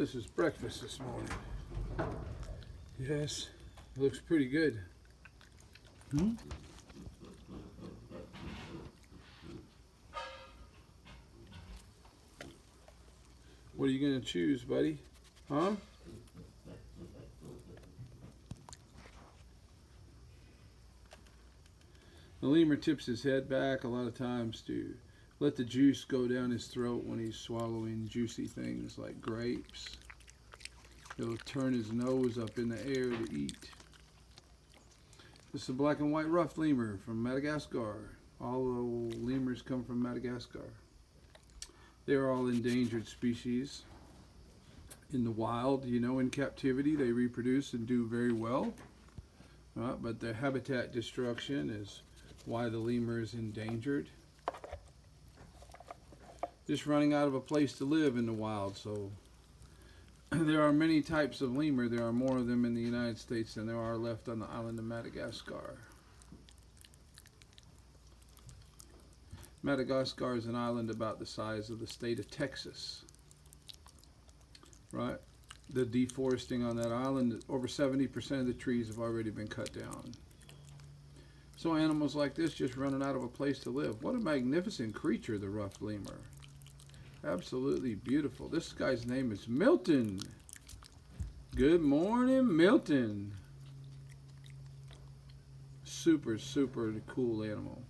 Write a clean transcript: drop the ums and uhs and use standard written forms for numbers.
This is breakfast this morning. Yes, it looks pretty good. What are you going to choose, buddy? Huh? The lemur tips his head back a lot of times to let the juice go down his throat when he's swallowing juicy things like grapes. He'll turn his nose up in the air to eat. This is a black and white ruffed lemur from Madagascar. All the lemurs come from Madagascar. They are all endangered species. In the wild, in captivity, they reproduce and do very well. But their habitat destruction is why the lemur is endangered. Just running out of a place to live in the wild. So there are many types of lemur. There are more of them in the United States than there are left on the island of Madagascar. Madagascar is an island about the size of the state of Texas. Right? The deforesting on that island, over 70% of the trees have already been cut down. So animals like this just running out of a place to live. What a magnificent creature, the ruffed lemur. Absolutely beautiful. This guy's name is Milton. Good morning, Milton. Super, super cool animal.